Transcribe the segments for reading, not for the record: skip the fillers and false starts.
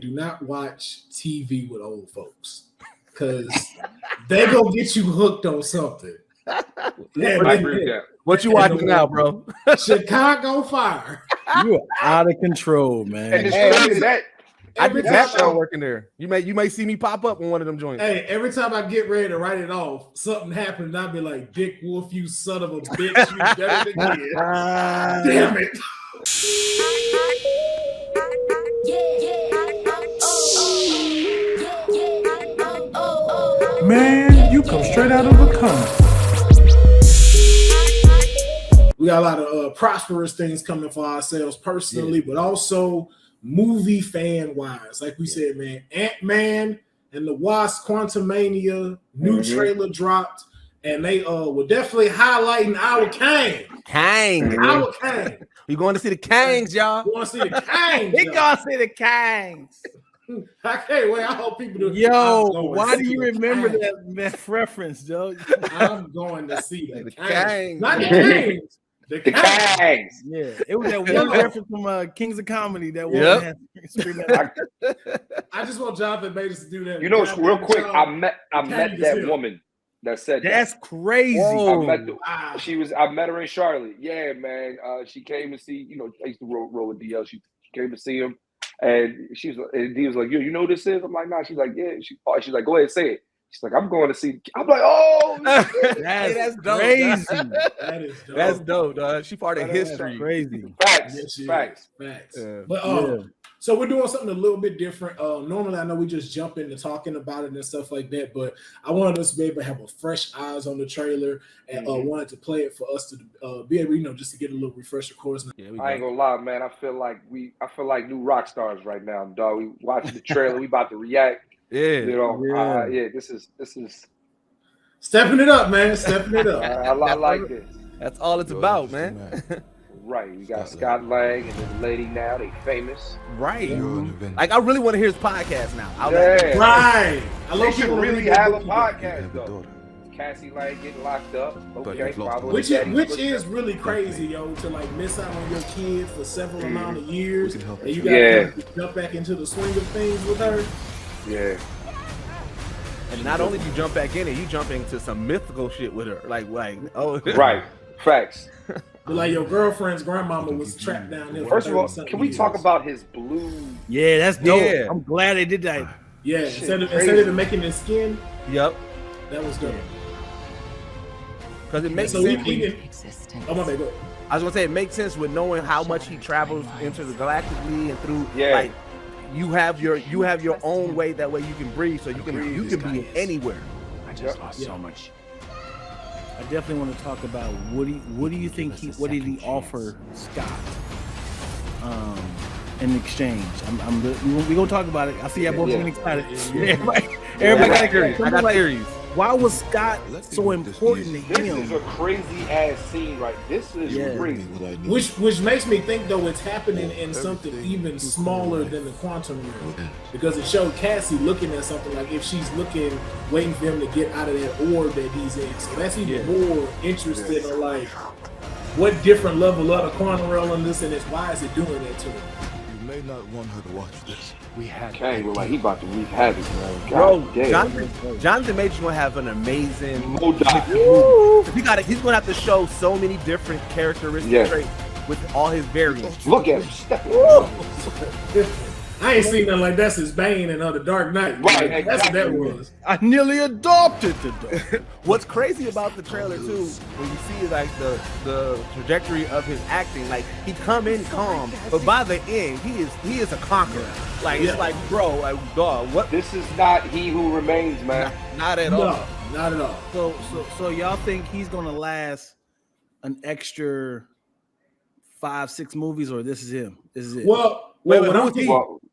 do not watch TV with old folks because they gonna get you hooked on something. What you watching now, bro? Chicago Fire. You are out of control, man. And that. I did that show working there. You may see me pop up on one of them joints. Hey, every time I get ready to write it off, something happened, and I'll be like, Dick Wolf, you son of a bitch, you better than me. Damn it. Man, you come straight out of a comic. We got a lot of prosperous things coming for ourselves personally, but also movie fan wise. Like we said, man, Ant-Man and the Wasp Quantumania new trailer dropped, and they were definitely highlighting our Kang. Our Kang. We going to see the Kangs, y'all. We want to see the Kangs. We gonna see the Kangs. I can't wait. I hope people do. Yo, why do you remember that reference, Joe? I'm going to see the Kangs. Not the Kangs. The Kangs. Yeah, it was that one reference from Kings of Comedy that one. I just want Jonathan Bates to do that. You know, it's real quick. I met that woman that said that's crazy. I met her in Charlotte. Yeah, man. She came to see. You know, I used to roll with DL. She came to see him, and D was like, "You know what this is?" I'm like, "Nah." She's like, "Yeah." She's like, "Go ahead, say it." She's like, I'm going to see. I'm like, oh, that's dope. Crazy. That is dope. That's dope, dog. She part of history. Crazy. Facts. Yeah. But so we're doing something a little bit different. Normally, I know we just jump into talking about it and stuff like that, but I wanted us to be able to have a fresh eyes on the trailer and wanted to play it for us to be able, just to get a little refresher course. Yeah, I ain't gonna lie, man. I feel like new rock stars right now, dog. We watching the trailer. We about to react. Yeah, this is stepping it up, man. Stepping it up. I like this. That's all it's about, man. Right. We got Scott Lang and then the lady now. They famous. Right. Like I really want to hear his podcast now. Right. I love people really have a podcast though. Cassie Lang getting locked up. Okay, which is really crazy, yo, to like miss out on your kid for several amount of years, and you got to jump back into the swing of things with her. Yeah. And not only do you jump back in it, you jump into some mythical shit with her. Like right. Facts. But like your girlfriend's grandmama was trapped down there. First of all, can we talk about his blue? Yeah, that's dope. Yeah. I'm glad they did that. Yeah, instead of making his skin. Yep. That was dope. Because it makes sense. Oh my bad, go ahead. I was gonna say it makes sense with knowing how much he travels intergalactically and through. Yeah. Like, you have your own way. That way you can breathe, so you can be anywhere. I just lost so much. I definitely want to talk about what do you think what did he offer Scott in exchange? We're gonna talk about it. I see y'all both getting excited. Everybody got theories. Why was Scott so important to him? This is a crazy ass scene, right? This is crazy. Which makes me think though it's happening in something even smaller than the quantum realm, because it showed Cassie looking at something like if she's waiting for him to get out of that orb that he's in. So that's even more interested in like what different level of the quantum realm in this, and why is it doing that to him? You may not want her to watch this. We had Kang look like he about to wreak havoc, man. Bro, Jonathan Majors gonna have an amazing movie. He's gonna have to show so many different characteristic traits with all his variants. Look at him. I ain't seen nothing like that since Bane and The Dark Knight. Right, that's what that was. I nearly adopted the What's crazy about the trailer too, when you see like the trajectory of his acting, like he come in calm, but by the end he is a conqueror. Like it's like, bro, like dog, what? This is not He Who Remains, man. Not at all. Not at all. So y'all think he's gonna last an extra 5-6 movies, or this is him? This is it. Well,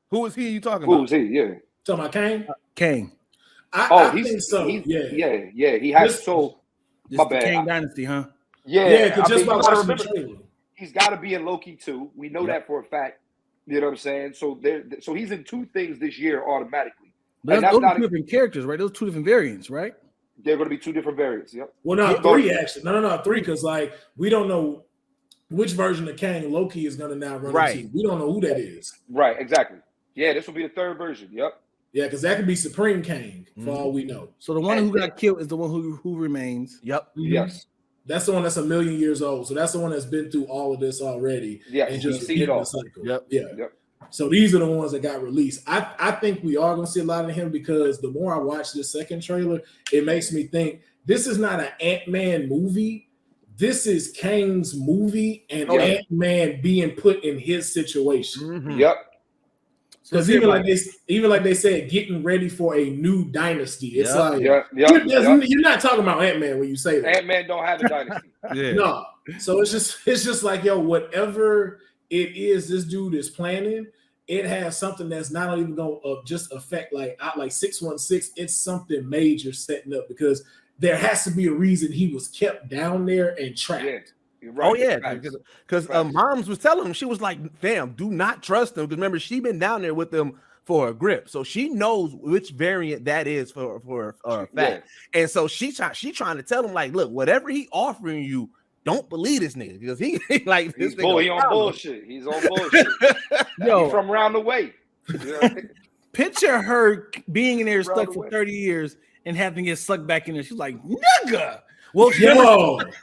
who is he you talking about? Who is he? Yeah. Talking about Kang? Kang. I think so. Yeah. He has my bad. Kang Dynasty, huh? Yeah. Because just by watching the trailer, he's got to be in Loki too. We know that for a fact. You know what I'm saying? So he's in 2 things this year automatically. But those are 2 different characters, right? Those 2 different variants, right? They're going to be 2 different variants. Yep. Well, no, 3 actually. No, 3, because like we don't know which version of Kang Loki is going to now run into. We don't know who that is. Right, exactly. Yeah, this will be the third version. Yep. Yeah, because that could be Supreme Kang for all we know. So the one who got killed is the one who remains. Yep. Yes. That's the one that's 1,000,000 years old. So that's the one that's been through all of this already. Yes, and just seen it all. the cycle. Yep. Yeah. Yep. So these are the ones that got released. I think we are going to see a lot of him because the more I watch this second trailer, it makes me think this is not an Ant-Man movie. This is Kang's movie and Ant-Man being put in his situation. Mm-hmm. Yep. Because even like they said, getting ready for a new dynasty. It's like you're not talking about Ant-Man when you say that. Ant-Man don't have a dynasty. No. So it's just like, yo, whatever it is this dude is planning, it has something that's not even going to just affect like 616. It's something major setting up because there has to be a reason he was kept down there and trapped. Yeah. Right. Oh yeah, because Moms was telling him, she was like, "Fam, do not trust him." Because remember, she been down there with them for a grip, so she knows which variant that is for a fact. Yeah. And so she trying to tell him like, "Look, whatever he offering you, don't believe this nigga because he like this nigga he on bullshit. He's on bullshit. Yo, he's from around the way." You know? Picture her being in there stuck for 30 years and having to get sucked back in there. She's like, "Nigga." Well,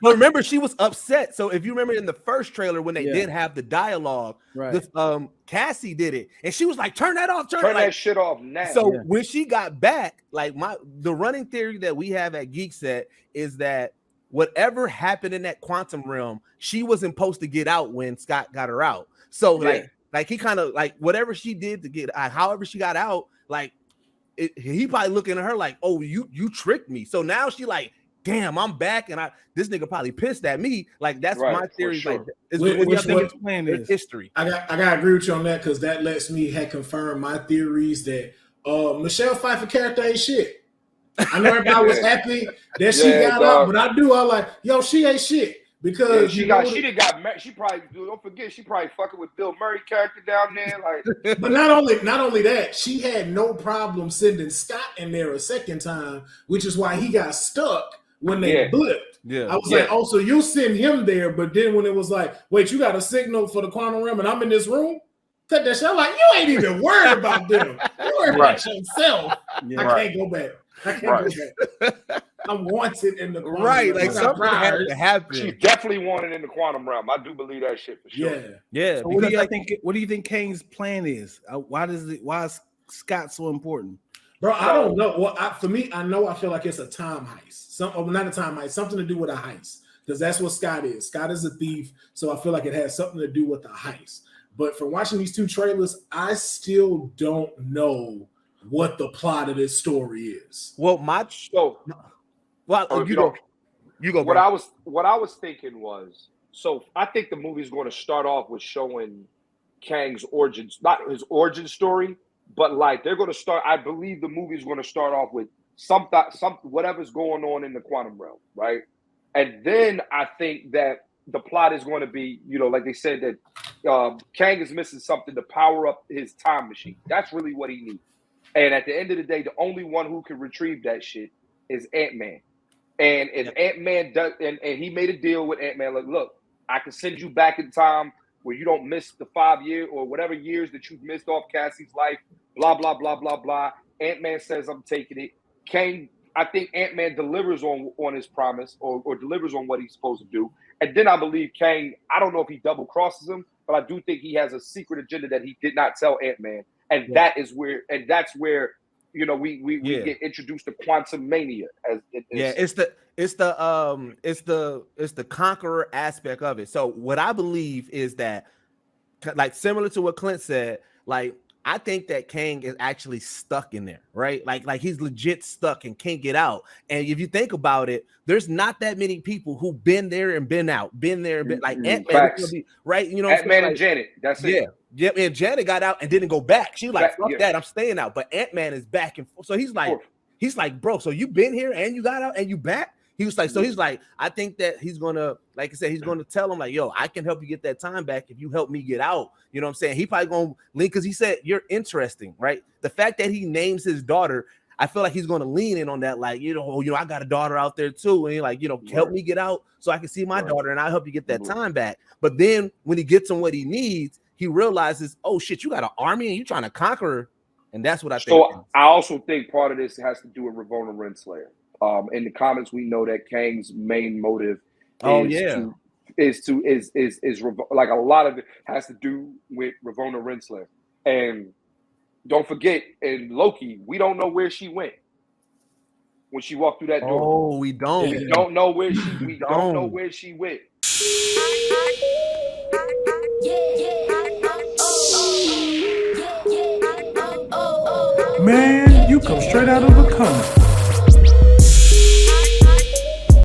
remember, she was upset. So if you remember in the first trailer when they did have the dialogue, Cassie did it, and she was like, "Turn that off, turn that shit off now." So when she got back, like the running theory that we have at Geek Set is that whatever happened in that quantum realm, she wasn't supposed to get out when Scott got her out. So like he kind of like whatever she did to get however she got out, like he probably looking at her like, "Oh, you tricked me." So now she like, damn, I'm back, and this nigga probably pissed at me. Like that's my theory. Sure. Like, what you think his plan is? History. I gotta agree with you on that because that lets me confirm my theories that Michelle Pfeiffer character ain't shit. I know everybody was happy that she got out, but I like, yo, she ain't shit because she didn't married. She probably don't forget she probably fucking with Bill Murray character down there. Like, but not only that, she had no problem sending Scott in there a second time, which is why he got stuck. When they blipped, I was like, "Oh, so you'll send him there?" But then when it was like, "Wait, you got a signal for the quantum realm, and I'm in this room," cut that shit. I'm like, "You ain't even worried about them. You worried about yourself." I can't go back. Go back. I'm wanted in the quantum realm. Like something had to happen. She's definitely wanted in the quantum realm. I do believe that shit for sure. Yeah. So what do you think Kang's plan is? Why is Scott so important? Bro, I don't know. Well, for me, I feel like it's a time heist. Not a time heist, something to do with a heist. Because that's what Scott is. Scott is a thief, so I feel like it has something to do with the heist. But from watching these two trailers, I still don't know what the plot of this story is. Well, you go. What I was thinking was, so I think the movie's going to start off with showing Kang's origins, not his origin story. But like they're going to start, I believe the movie is going to start off with some whatever's going on in the quantum realm, right? And then I think that the plot is going to be, like they said that Kang is missing something to power up his time machine. That's really what he needs. And at the end of the day, the only one who can retrieve that shit is Ant-Man. And if Ant-Man does, and he made a deal with Ant-Man, like, look, I can send you back in time where you don't miss the 5 years or whatever years that you've missed off Cassie's life, blah, blah, blah, blah, blah. Ant-Man says, I'm taking it. Kang, I think Ant-Man delivers on his promise or delivers on what he's supposed to do. And then I believe Kang, I don't know if he double crosses him, but I do think he has a secret agenda that he did not tell Ant-Man. And that's where, we get introduced to Quantum Mania. It's the conqueror aspect of it. So what I believe is that, like similar to what Clint said, like I think that Kang is actually stuck in there, right? Like he's legit stuck and can't get out. And if you think about it, there's not that many people who've been there and been out, like Ant-Man, right? Ant-Man and Janet. That's it. Yeah, and Janet got out and didn't go back. She was like, fuck that, I'm staying out. But Ant-Man is back and forth. So he's like, bro, so you been here and you got out and you back? He was like, so he's like, I think that he's gonna, like I said, he's gonna tell him, like, yo, I can help you get that time back if you help me get out. You know what I'm saying? He probably gonna link because he said you're interesting, right? The fact that he names his daughter, I feel like he's gonna lean in on that, like, I got a daughter out there too, and he's like, help me get out so I can see my daughter and I'll help you get that time back. But then when he gets him what he needs, he realizes, oh shit, you got an army and you trying to conquer her. And that's what I think. So I also think part of this has to do with Ravonna Renslayer. In the comics, we know that Kang's main motive is like a lot of it has to do with Ravonna Renslayer. And don't forget, in Loki, we don't know where she went when she walked through that door. Oh, we don't. We don't know where she. We don't know where she went. Man, you come straight out of a comic.